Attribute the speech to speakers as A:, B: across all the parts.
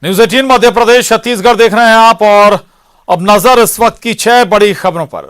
A: News 18 Madhya Pradesh Chhattisgarh देख रहे हैं आप और अब नजर इस वक्त की 6 बड़ी खबरों पर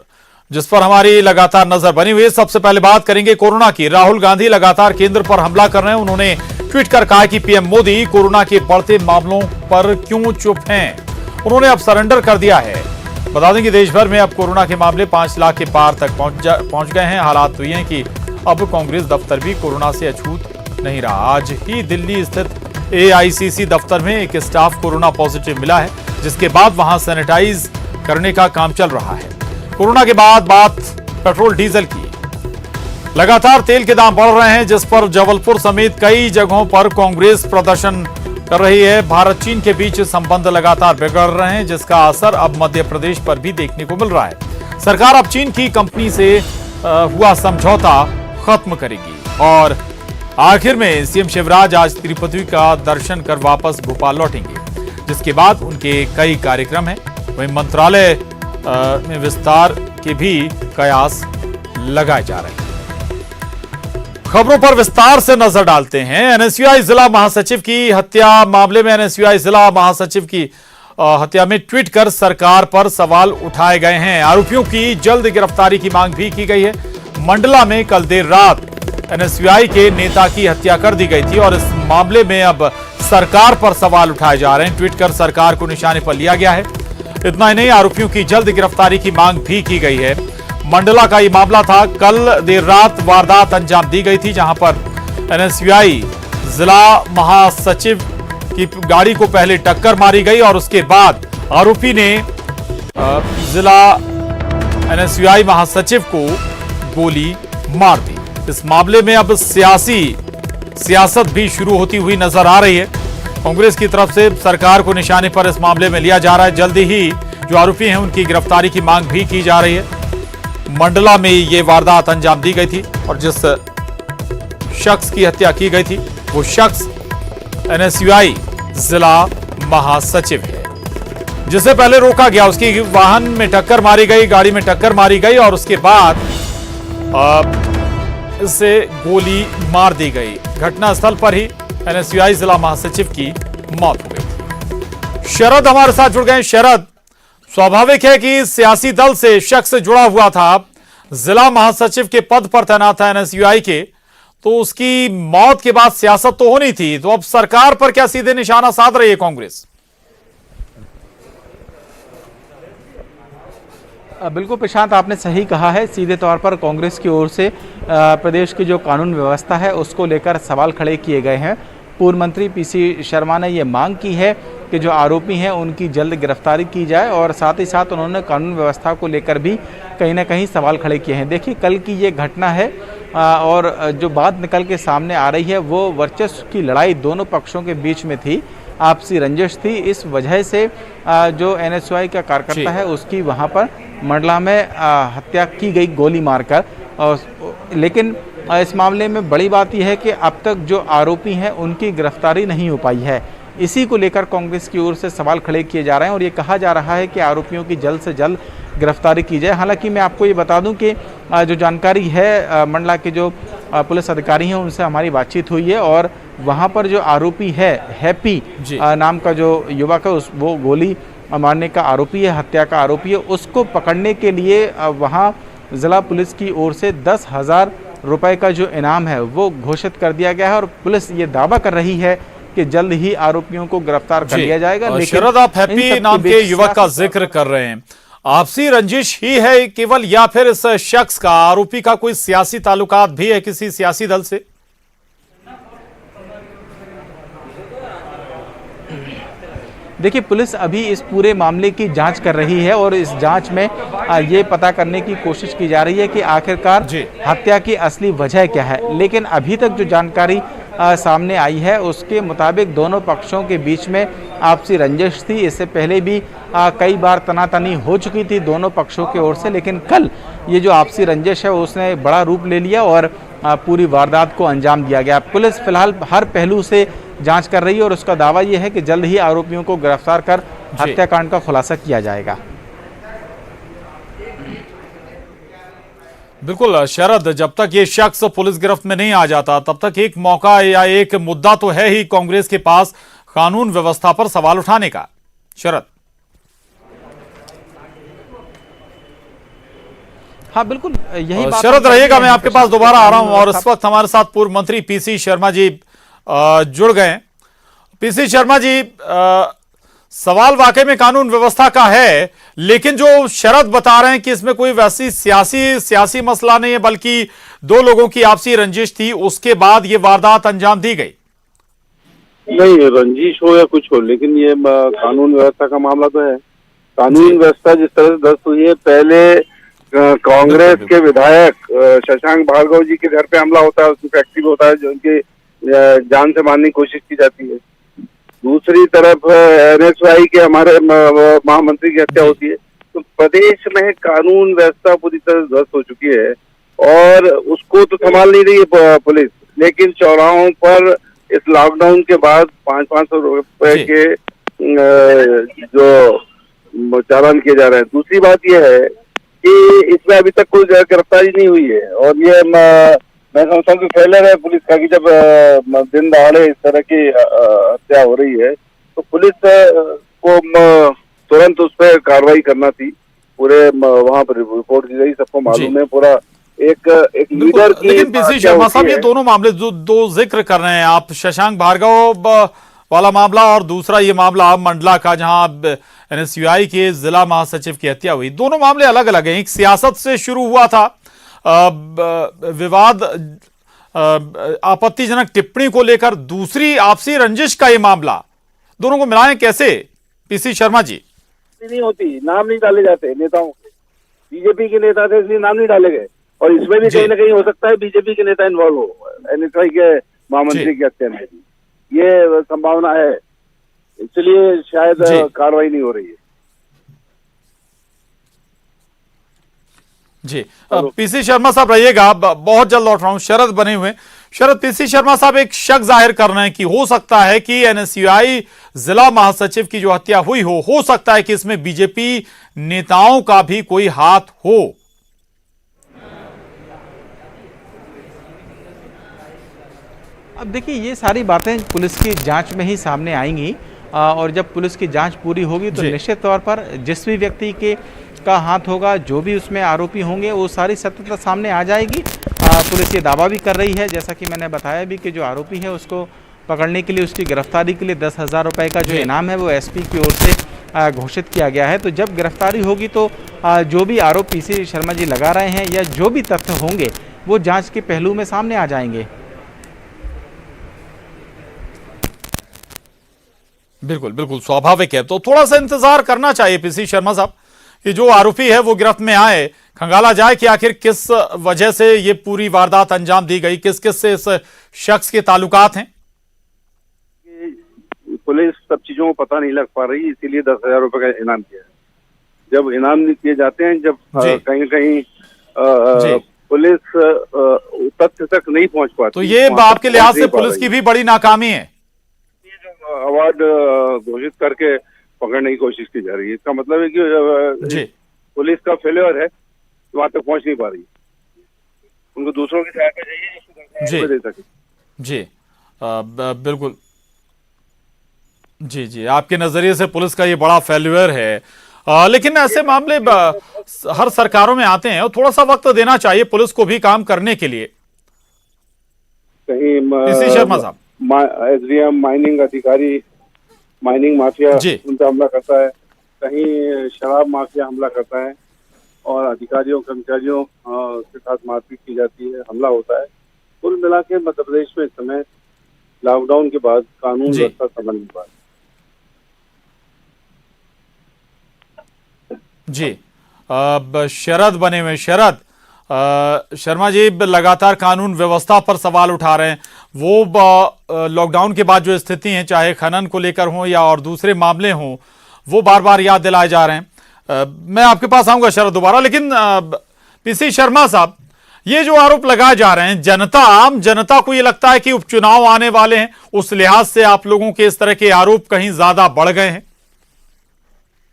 A: जिस पर हमारी लगातार नजर बनी हुई है। सबसे पहले बात करेंगे कोरोना की। राहुल गांधी लगातार केंद्र पर हमला कर रहे हैं। उन्होंने ट्वीट कर कहा कि पीएम मोदी कोरोना के बढ़ते मामलों पर क्यों चुप हैं। उन्होंने अब सरेंडर कर दिया है। बता दें कि देश भर में अब कोरोना के मामले 5 लाख के पार तक पहुंच गए हैं। हालात तो ये हैं कि अब कांग्रेस दफ्तर भी कोरोना से अछूत नहीं रहा। आज ही दिल्ली स्थित AICC दफ्तर में एक स्टाफ कोरोना पॉजिटिव मिला है, जिसके बाद वहां सैनिटाइज करने का काम चल रहा है। कोरोना के बाद बात पेट्रोल डीजल की। लगातार तेल के दाम बढ़ रहे हैं, जिस पर जबलपुर समेत कई जगहों पर कांग्रेस प्रदर्शन कर रही है। भारत चीन के बीच संबंध लगातार बिगड़ रहे हैं, जिसका असर अब मध्य प्रदेश पर भी देखने को मिल रहा है। सरकार अब चीन की कंपनी से हुआ समझौता खत्म करेगी और आखिर में सीएम शिवराज आज तिरुपति का दर्शन कर वापस भोपाल लौटेंगे, जिसके बाद उनके कई कार्यक्रम हैं। वहीं मंत्रालय में विस्तार के भी कयास लगाए जा रहे हैं। खबरों पर विस्तार से नजर डालते हैं। NSUI जिला महासचिव की हत्या मामले में NSUI जिला महासचिव की हत्या में ट्वीट कर सरकार पर सवाल उठाए गए हैं। आरोपियों की जल्द गिरफ्तारी की मांग भी की गई है। मंडला में कल देर रात NSUI के नेता की हत्या कर दी गई थी और इस मामले में अब सरकार पर सवाल उठाए जा रहे हैं। ट्वीट कर सरकार को निशाने पर लिया गया है। इतना ही नहीं, आरोपियों की जल्द गिरफ्तारी की मांग भी की गई है। मंडला का ये मामला था। कल देर रात वारदात अंजाम दी गई थी, जहां पर NSUI जिला महासचिव की गाड़ी को पहले टक्कर मारी गई और उसके बाद आरोपी ने जिला NSUI महासचिव को गोली मार दी। इस मामले में अब सियासत भी शुरू होती हुई नजर आ रही है। कांग्रेस की तरफ से सरकार को निशाने पर इस मामले में लिया जा रहा है। जल्दी ही जो आरोपी हैं उनकी गिरफ्तारी की मांग भी की जा रही है। मंडला में ये वारदात अंजाम दी गई थी और जिस शख्स की हत्या की गई थी वो शख्स NSUI जिला महासचिव है, जिसे पहले रोका गया। उसकी वाहन में टक्कर मारी गई, गाड़ी में टक्कर मारी गई और उसके बाद इससे गोली मार दी गई। घटनास्थल पर ही NSUI जिला महासचिव की मौत हो गई थी। शरद हमारे साथ जुड़ गए। शरद, स्वाभाविक है कि सियासी दल से शख्स जुड़ा हुआ था, जिला महासचिव के पद पर तैनात था NSUI के, तो उसकी मौत के बाद सियासत तो होनी थी। तो अब सरकार पर क्या सीधे निशाना साध रही है कांग्रेस?
B: बिल्कुल प्रशांत, आपने सही कहा है। सीधे तौर पर कांग्रेस की ओर से प्रदेश की जो कानून व्यवस्था है उसको लेकर सवाल खड़े किए गए हैं। पूर्व मंत्री PC शर्मा ने ये मांग की है कि जो आरोपी हैं उनकी जल्द गिरफ्तारी की जाए और साथ ही साथ उन्होंने कानून व्यवस्था को लेकर भी कहीं ना कहीं सवाल खड़े किए हैं। देखिए, कल की ये घटना है और जो बात निकल के सामने आ रही है वो वर्चस्व की लड़ाई दोनों पक्षों के बीच में थी, आपसी रंजिश थी। इस वजह से जो NSUI का कार्यकर्ता है उसकी वहाँ पर मंडला में हत्या की गई गोली मारकर। लेकिन इस मामले में बड़ी बात यह है कि अब तक जो आरोपी हैं उनकी गिरफ्तारी नहीं हो पाई है। इसी को लेकर कांग्रेस की ओर से सवाल खड़े किए जा रहे हैं और ये कहा जा रहा है कि आरोपियों की जल्द से जल्द गिरफ्तारी की जाए। हालांकि मैं आपको ये बता दूं कि जो जानकारी है मंडला के जो पुलिस अधिकारी हैं उनसे हमारी बातचीत हुई है और वहाँ पर जो आरोपी है हैप्पी नाम का जो युवक है वो गोली मारने का आरोपी है, हत्या का आरोपी है, उसको पकड़ने के लिए वहाँ जिला पुलिस की ओर से 10,000 रुपये का जो इनाम है वो घोषित कर दिया गया है और पुलिस ये दावा कर रही है कि जल्द ही आरोपियों को गिरफ्तार कर लिया जाएगा। लेकिन
A: शरद, आप हैप्पी नाम के युवक का जिक्र कर रहे हैं, आपसी रंजिश ही है केवल या फिर इस शख्स का, आरोपी का कोई सियासी ताल्लुकात भी है किसी सियासी दल से?
B: देखिए, पुलिस अभी इस पूरे मामले की जांच कर रही है और इस जांच में ये पता करने की कोशिश की जा रही है कि आखिरकार हत्या की असली वजह क्या है। लेकिन अभी तक जो जानकारी सामने आई है उसके मुताबिक दोनों पक्षों के बीच में आपसी रंजिश थी। इससे पहले भी कई बार तनातनी हो चुकी थी दोनों पक्षों की ओर से, लेकिन कल ये जो आपसी रंजिश है उसने बड़ा रूप ले लिया और पूरी वारदात को अंजाम दिया गया। पुलिस फिलहाल हर पहलू से जांच कर रही है और उसका दावा यह है कि जल्द ही आरोपियों को गिरफ्तार कर हत्याकांड का खुलासा किया जाएगा।
A: बिल्कुल शरद, जब तक ये शख्स पुलिस गिरफ्त में नहीं आ जाता तब तक एक मौका या एक मुद्दा तो है ही कांग्रेस के पास। कानून व्यवस्था पर सवाल उठाने का। शरद।
B: हाँ बिल्कुल, यही बात
A: शरद रहिएगा, मैं आपके पास दोबारा आ रहा हूं और इस
B: व्यवस्था-
A: वक्त हमारे साथ पूर्व मंत्री पीसी शर्मा जी जुड़ गए हैं। पीसी शर्मा जी, सवाल वाकई में कानून व्यवस्था का है, लेकिन जो शरद बता रहे हैं कि इसमें कोई वैसी सियासी मसला नहीं है, बल्कि दो लोगों की आपसी रंजिश थी, उसके बाद ये वारदात अंजाम दी गई।
C: नहीं, रंजिश हो या कुछ हो, लेकिन ये कानून व्यवस्था का मामला तो है। कानून व्यवस्था जिस तरह से ध्वस्त हुई है, पहले कांग्रेस के विधायक शशांक भार्गव जी के घर पे हमला होता है, उसकी फैक्ट्री में होता है, जो उनकी जान से मारने की कोशिश की जाती है। दूसरी तरफ NSY के हमारे महामंत्री की हत्या होती है। तो प्रदेश में कानून व्यवस्था पूरी तरह ध्वस्त हो चुकी है और उसको तो संभाल नहीं रही है पुलिस। लेकिन चौराहों पर इस लॉकडाउन के बाद 500-500 रुपए के जो चालान किए जा रहे हैं। दूसरी बात यह है कि इसमें अभी तक कोई गिरफ्तारी नहीं हुई है और ये मैं समझता हूँ कि फेलर है पुलिस का कि जब दिन दहाड़े इस तरह की हत्या हो रही है तो पुलिस को तुरंत उस पर कार्रवाई करना थी। पूरे वहां पर रिपोर्ट दी गई, सबको मालूम है पूरा एक लीडर की।
A: लेकिन पीसी शर्मा साहब, ये दोनों मामले जो दो जिक्र कर रहे हैं आप, शशांक भार्गव वाला मामला और दूसरा ये मामला मंडला का, जहां NSY के जिला महासचिव की हत्या हुई, दोनों मामले अलग अलग हैं। एक सियासत से शुरू हुआ था, विवाद, आपत्तिजनक टिप्पणी को लेकर, दूसरी आपसी रंजिश का ये मामला, दोनों को मिलाएं कैसे पीसी शर्मा जी?
C: नहीं होती, नाम नहीं डाले जाते नेताओं के। बीजेपी के नेता थे इसलिए नाम नहीं डाले गए और इसमें भी कहीं ना कहीं हो सकता है बीजेपी के नेता इन्वॉल्व हो NSY के महामंत्री की हत्या में भी, ये संभावना है, इसलिए शायद कार्रवाई नहीं हो रही है।
A: जी, पीसी शर्मा साहब रहिएगा, बहुत जल्द लौट रहा हूं। शरद बने हुए, शरद, पीसी शर्मा साहब एक शक जाहिर कर रहे हैं कि हो सकता है कि NSY जिला महासचिव की जो हत्या हुई हो सकता है कि इसमें बीजेपी नेताओं का भी कोई हाथ हो।
B: अब देखिए, ये सारी बातें पुलिस की जांच में ही सामने आएंगी और जब पुलिस की जांच पूरी होगी तो निश्चित तौर पर जिस भी व्यक्ति के का हाथ होगा, जो भी उसमें आरोपी होंगे, वो सारी सत्यता सामने आ जाएगी। पुलिस ये दावा भी कर रही है, जैसा कि मैंने बताया भी, कि जो आरोपी है उसको पकड़ने के लिए, उसकी गिरफ्तारी के लिए 10,000 रुपये का जो इनाम है वो SP की ओर से घोषित किया गया है। तो जब गिरफ्तारी होगी तो जो भी आरोप पीसी शर्मा जी लगा रहे हैं या जो भी तथ्य होंगे वो जाँच के पहलू में सामने आ जाएंगे।
A: बिल्कुल बिल्कुल स्वाभाविक है, तो थोड़ा सा इंतजार करना चाहिए पीसी शर्मा साहब कि जो आरोपी है वो गिरफ्त में आए, खंगाला जाए कि आखिर किस वजह से ये पूरी वारदात अंजाम दी गई, किस किस से इस शख्स के ताल्लुकात हैं।
C: पुलिस सब चीजों को पता नहीं लग पा रही, इसीलिए 10,000 रुपए का इनाम किया है। जब इनाम दिए जाते हैं, जब कहीं कहीं पुलिस तथ्य तक नहीं पहुंच पाती,
A: तो ये आपके लिहाज से पुलिस की भी बड़ी नाकामी है।
C: अवार्ड घोषित करके पकड़ने की कोशिश की जा रही है, इसका मतलब है कि पुलिस का फेलियर है, वहां तक पहुंच नहीं पा रही। उनको दूसरों की सहायता चाहिए दे सके।
A: जी बिल्कुल, जी आपके नजरिए से पुलिस का ये बड़ा फेल्यूर है। लेकिन ऐसे मामले हर सरकारों में आते हैं और थोड़ा सा वक्त देना चाहिए पुलिस को भी काम करने के लिए।
C: कहीं
A: पीसी शर्मा साहब,
C: SDM माइनिंग अधिकारी, माइनिंग माफिया उन पर हमला करता है, कहीं शराब माफिया हमला करता है और अधिकारियों कर्मचारियों के साथ मारपीट की जाती है, हमला होता है। कुल मिला के मध्य प्रदेश में इस समय लॉकडाउन के बाद कानून व्यवस्था संभल नहीं पा रही।
A: जी शरद बने हुए, शरद शर्मा जी लगातार कानून व्यवस्था पर सवाल उठा रहे हैं। वो लॉकडाउन के बाद जो स्थिति है, चाहे खनन को लेकर हो या और दूसरे मामले हों, वो बार बार याद दिलाए जा रहे हैं। मैं आपके पास आऊंगा शरद दोबारा, लेकिन पीसी शर्मा साहब, ये जो आरोप लगाए जा रहे हैं, आम जनता को ये लगता है कि उपचुनाव आने वाले हैं, उस लिहाज से आप लोगों के इस तरह के आरोप कहीं ज्यादा बढ़ गए हैं?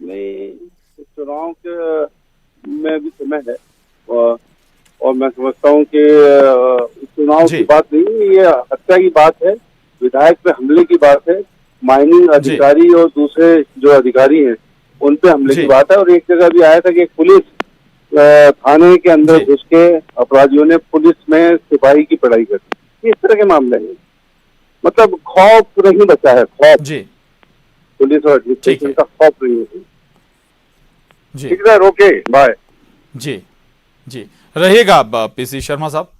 C: नहीं, चुनाव के में भी समय है और मैं समझता हूँ कि चुनाव की बात नहीं, ये हत्या की बात है, विधायक पे हमले की बात है माइनिंग अधिकारी और दूसरे जो अधिकारी हैं उन पे हमले की बात है। और एक जगह भी आया था कि पुलिस थाने के अंदर घुस के अपराधियों ने पुलिस में सिपाही की पढ़ाई कर दी। इस तरह के मामले हैं, मतलब खौफ नहीं बचा है, खौफ
A: जी
C: पुलिस और एडमिनिस्ट्रेशन का खौफ नहीं है
A: जी।
C: ठीक है, ओके बाय।
A: जी जी, रहिएगा पीसी शर्मा साहब।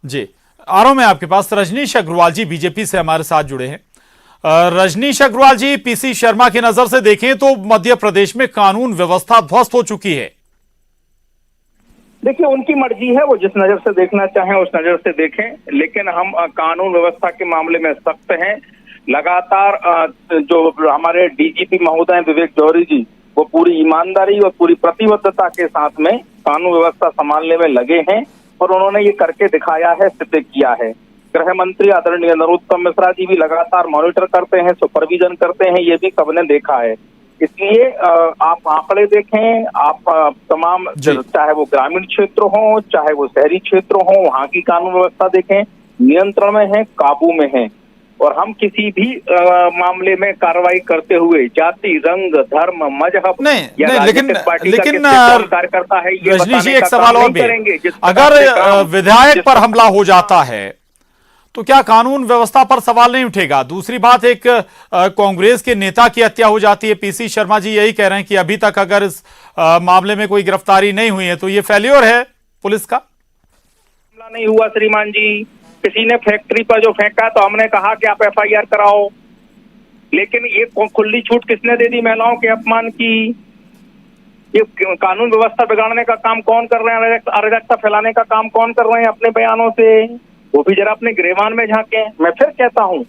A: जी, आ रहा हूं मैं आपके पास। रजनीश अग्रवाल जी बीजेपी से हमारे साथ जुड़े हैं। रजनीश अग्रवाल जी, पीसी शर्मा की नजर से देखें तो मध्य प्रदेश में कानून व्यवस्था ध्वस्त हो चुकी है।
D: देखिए, उनकी मर्जी है, वो जिस नजर से देखना चाहें उस नजर से देखें, लेकिन हम कानून व्यवस्था के मामले में सख्त हैं। लगातार जो हमारे डीजीपी महोदय विवेक जौहरी जी, वो पूरी ईमानदारी और पूरी प्रतिबद्धता के साथ में कानून व्यवस्था संभालने में लगे हैं और उन्होंने ये करके दिखाया है, सिद्ध किया है। गृह मंत्री आदरणीय नरोत्तम मिश्रा जी भी लगातार मॉनिटर करते हैं, सुपरविजन करते हैं, ये भी सबने देखा है। इसलिए आप आंकड़े देखें, आप तमाम चाहे वो ग्रामीण क्षेत्र हो चाहे वो शहरी क्षेत्र हो, वहाँ की कानून व्यवस्था देखें, नियंत्रण में है, काबू में है। और हम किसी भी मामले में कार्रवाई करते हुए जाति, रंग, धर्म, मजहब
A: लेकिन
D: कार्यकर्ता है, ये
A: रजनीश जी एक सवाल और भी, अगर विधायक पर हमला हो जाता है तो क्या कानून व्यवस्था पर सवाल नहीं उठेगा? दूसरी बात, एक कांग्रेस के नेता की हत्या हो जाती है। पीसी शर्मा जी यही कह रहे हैं कि अभी तक अगर इस मामले में कोई गिरफ्तारी नहीं हुई है तो ये फेल्योर है पुलिस का।
D: हमला नहीं हुआ श्रीमान जी, किसी ने फैक्ट्री पर जो फेंका तो हमने कहा कि आप FIR कराओ, लेकिन ये खुली छूट किसने दे दी महिलाओं के अपमान की? ये कानून व्यवस्था बिगाड़ने का काम कौन कर रहे हैं? अराजकता फैलाने का काम कौन कर रहे हैं अपने बयानों से? वो भी जरा अपने गिरेबान में झांके। मैं फिर कहता हूँ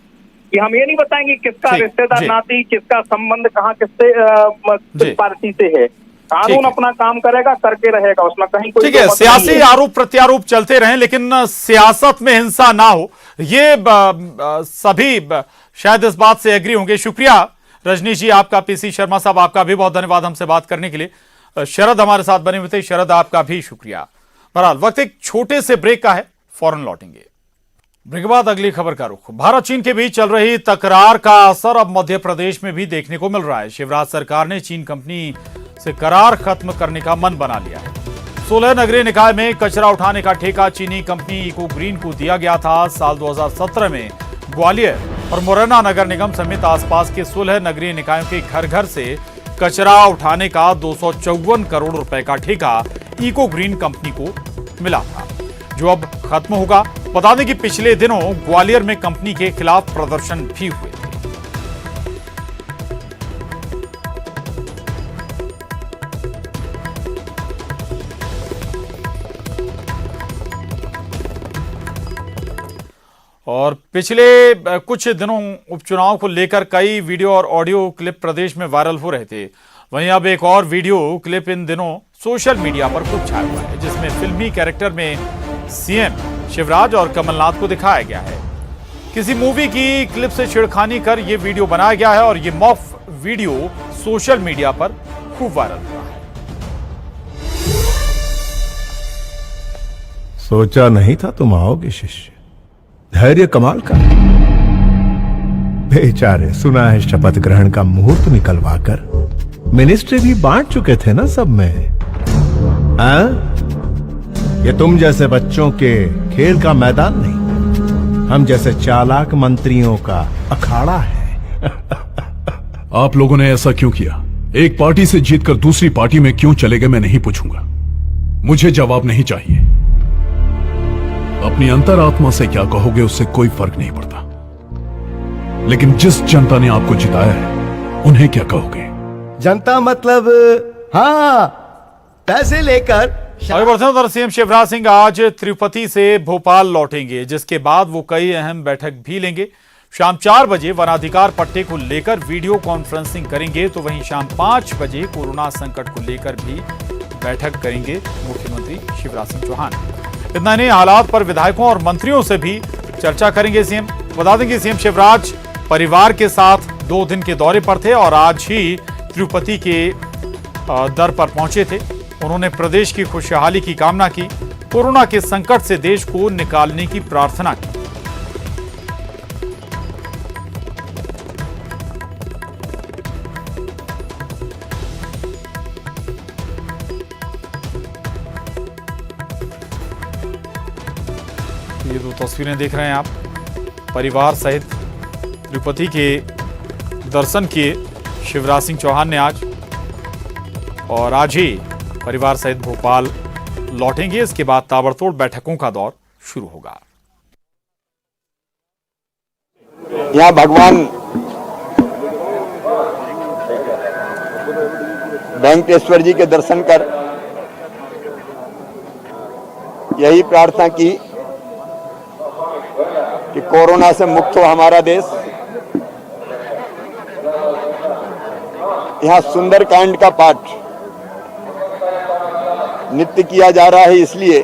D: कि हम ये नहीं बताएंगे किसका रिश्तेदार, नाती, किसका संबंध कहाँ किससे किस पार्टी से है। कानून अपना काम करेगा, करके रहेगा, उसमें कहीं कोई
A: ठीक है। सियासी आरोप प्रत्यारोप चलते रहें, लेकिन सियासत में हिंसा ना हो, ये सभी शायद इस बात से एग्री होंगे। शुक्रिया रजनीश जी आपका। पीसी शर्मा साहब आपका भी बहुत धन्यवाद हमसे बात करने के लिए। शरद हमारे साथ बने हुए थे, शरद आपका भी शुक्रिया। बहरहाल वक्त एक छोटे से ब्रेक का है, फौरन लौटेंगे। ब्रेक के बाद अगली खबर का रुख। भारत चीन के बीच चल रही तकरार का असर अब मध्य प्रदेश में भी देखने को मिल रहा है। शिवराज सरकार ने चीन कंपनी से करार खत्म करने का मन बना लिया है। सोलह नगरीय निकाय में कचरा उठाने का ठेका चीनी कंपनी इको ग्रीन को दिया गया था। साल 2017 में ग्वालियर और मुरैना नगर निगम समेत आसपास के 16 नगरीय निकायों के घर घर से कचरा उठाने का 254 करोड़ रुपए का ठेका इको ग्रीन कंपनी को मिला था, जो अब खत्म होगा। बता दें कि पिछले दिनों ग्वालियर में कंपनी के खिलाफ प्रदर्शन भी हुए थे। और पिछले कुछ दिनों उपचुनाव को लेकर कई वीडियो और ऑडियो क्लिप प्रदेश में वायरल हो रहे थे। वहीं अब एक और वीडियो क्लिप इन दिनों सोशल मीडिया पर खूब छाया हुआ है, जिसमें फिल्मी कैरेक्टर में सीएम शिवराज और कमलनाथ को दिखाया गया है। किसी मूवी की क्लिप से छेड़खानी कर यह वीडियो बनाया गया है और यह मॉफ वीडियो सोशल मीडिया पर खूब वायरल हुआ है।
E: सोचा नहीं था तुम आओगे शिष्य, धैर्य कमाल का। बेचारे सुना है शपथ ग्रहण का मुहूर्त निकलवाकर मिनिस्ट्री भी बांट चुके थे ना सब में। ये तुम जैसे बच्चों के खेल का मैदान नहीं, हम जैसे चालाक मंत्रियों का अखाड़ा है।
F: आप लोगों ने ऐसा क्यों किया? एक पार्टी से जीतकर दूसरी पार्टी में क्यों चले गए मैं नहीं पूछूंगा, मुझे जवाब नहीं चाहिए। अपनी अंतरात्मा से क्या कहोगे उससे कोई फर्क नहीं पड़ता, लेकिन जिस जनता ने आपको जिताया है उन्हें क्या कहोगे?
E: जनता मतलब हाँ, पैसे लेकर।
A: आगे बढ़ते हैं। उधर सीएम शिवराज सिंह आज तिरुपति से भोपाल लौटेंगे, जिसके बाद वो कई अहम बैठक भी लेंगे। शाम 4 बजे वनाधिकार पट्टे को लेकर वीडियो कॉन्फ्रेंसिंग करेंगे, तो वहीं शाम 5 बजे कोरोना संकट को लेकर भी बैठक करेंगे मुख्यमंत्री शिवराज सिंह चौहान। इतना नहीं, हालात पर विधायकों और मंत्रियों से भी चर्चा करेंगे सीएम। बता दें कि सीएम शिवराज परिवार के साथ 2 दिन के दौरे पर थे और आज ही तिरुपति के दर पर पहुंचे थे। उन्होंने प्रदेश की खुशहाली की कामना की, कोरोना के संकट से देश को निकालने की प्रार्थना की। तस्वीरें देख रहे हैं आप, परिवार सहित तिरुपति के दर्शन किए शिवराज सिंह चौहान ने आज, और आज ही परिवार सहित भोपाल लौटेंगे। इसके बाद ताबड़तोड़ बैठकों का दौर शुरू होगा।
G: यहाँ भगवान वेंकटेश्वर जी के दर्शन कर यही प्रार्थना की कि कोरोना से मुक्त हो हमारा देश। यहाँ सुंदरकांड का पाठ नित्य किया जा रहा है इसलिए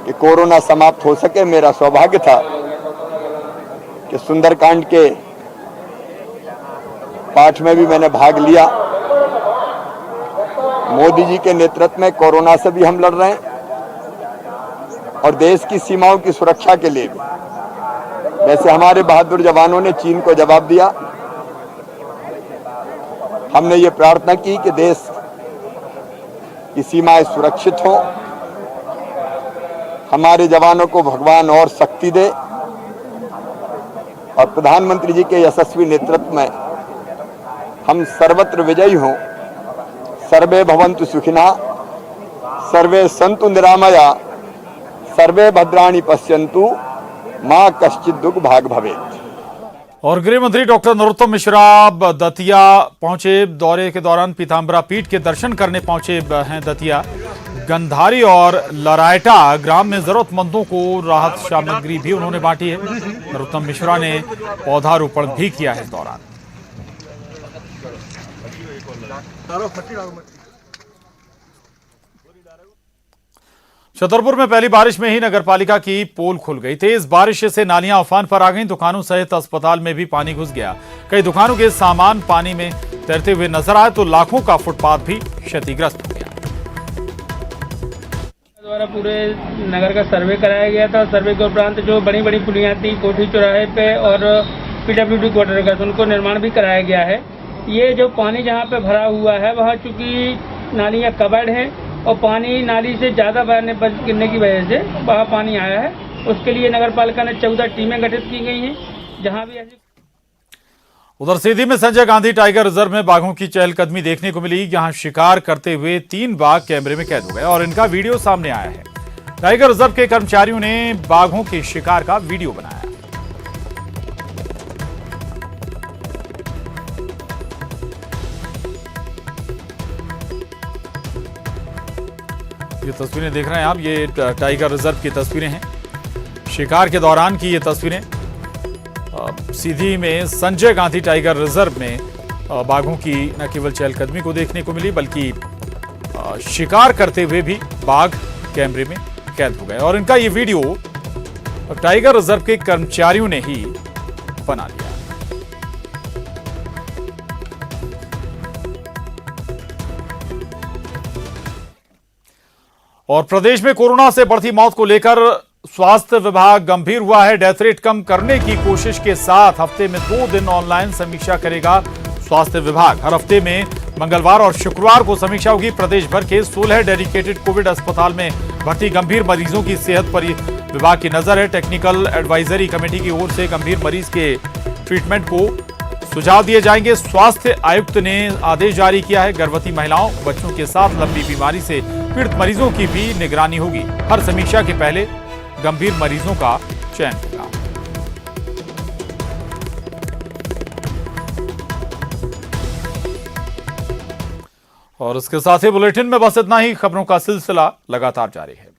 G: कि कोरोना समाप्त हो सके। मेरा सौभाग्य था कि सुंदरकांड के पाठ में भी मैंने भाग लिया। मोदी जी के नेतृत्व में कोरोना से भी हम लड़ रहे हैं और देश की सीमाओं की सुरक्षा के लिए भी। वैसे हमारे बहादुर जवानों ने चीन को जवाब दिया। हमने ये प्रार्थना की कि देश की सीमाएं सुरक्षित हों, हमारे जवानों को भगवान और शक्ति दे और प्रधानमंत्री जी के यशस्वी नेतृत्व में हम सर्वत्र विजयी हों। सर्वे भवन्तु सुखिनः, सर्वे सन्तु निरामया, सर्वे भद्राणि पश्यन्तु, मां कश्चित् दुःख भाग भवेत्।
A: और गृह मंत्री डॉक्टर नरोत्तम मिश्रा दतिया पहुंचे। दौरे के दौरान पीताम्बरा पीठ के दर्शन करने पहुंचे हैं दतिया। गंधारी और लरायटा ग्राम में जरूरतमंदों को राहत सामग्री भी उन्होंने बांटी है। नरोत्तम मिश्रा ने पौधारोपण भी किया है इस दौरान। छतरपुर में पहली बारिश में ही नगरपालिका की पोल खुल गई। तेज बारिश से नालियां उफान पर आ गईं। दुकानों सहित अस्पताल में भी पानी घुस गया। कई दुकानों के सामान पानी में तैरते हुए नजर आए तो लाखों का फुटपाथ भी क्षतिग्रस्त हो गया।
H: द्वारा पूरे नगर का सर्वे कराया गया था। सर्वे के उपरांत जो बड़ी बड़ी पुलियां थी कोठी चौराहे पे और पीडब्ल्यूडी क्वार्टर का, उनको निर्माण भी कराया गया है। ये जो पानी जहाँ पे भरा हुआ है वहाँ चूंकि नालियाँ कवर्ड हैं और पानी नाली से ज़्यादा गिरने की वजह से वहाँ पानी आया है। उसके लिए नगर पालिका ने 14 टीमें गठित की गई हैं। जहाँ भी ऐसी
A: उधर सीधी में संजय गांधी टाइगर रिजर्व में बाघों की चहलकदमी देखने को मिली। यहां शिकार करते हुए 3 बाघ कैमरे में कैद हो गए और इनका वीडियो सामने आया है। टाइगर रिजर्व के कर्मचारियों ने बाघों के शिकार का वीडियो बनाया। ये तस्वीरें देख रहे हैं आप, ये टाइगर रिजर्व की तस्वीरें हैं। शिकार के दौरान की ये तस्वीरें सीधी में संजय गांधी टाइगर रिजर्व में बाघों की न केवल चहलकदमी को देखने को मिली बल्कि शिकार करते हुए भी बाघ कैमरे में कैद हो गए और इनका ये वीडियो टाइगर रिजर्व के कर्मचारियों ने ही बना लिया। और प्रदेश में कोरोना से बढ़ती मौत को लेकर स्वास्थ्य विभाग गंभीर हुआ है। डेथ रेट कम करने की कोशिश के साथ हफ्ते में 2 दिन ऑनलाइन समीक्षा करेगा स्वास्थ्य विभाग। हर हफ्ते में मंगलवार और शुक्रवार को समीक्षा होगी। प्रदेश भर के 16 डेडिकेटेड कोविड अस्पताल में भर्ती गंभीर मरीजों की सेहत पर विभाग की नजर है। टेक्निकल एडवाइजरी कमेटी की ओर से गंभीर मरीज के ट्रीटमेंट को सुझाव दिए जाएंगे। स्वास्थ्य आयुक्त ने आदेश जारी किया है। गर्भवती महिलाओं, बच्चों के साथ लंबी बीमारी से पीड़ित मरीजों की भी निगरानी होगी। हर समीक्षा के पहले गंभीर मरीजों का चयन होगा। और इसके साथ ही बुलेटिन में बस इतना ही। खबरों का सिलसिला लगातार जारी है।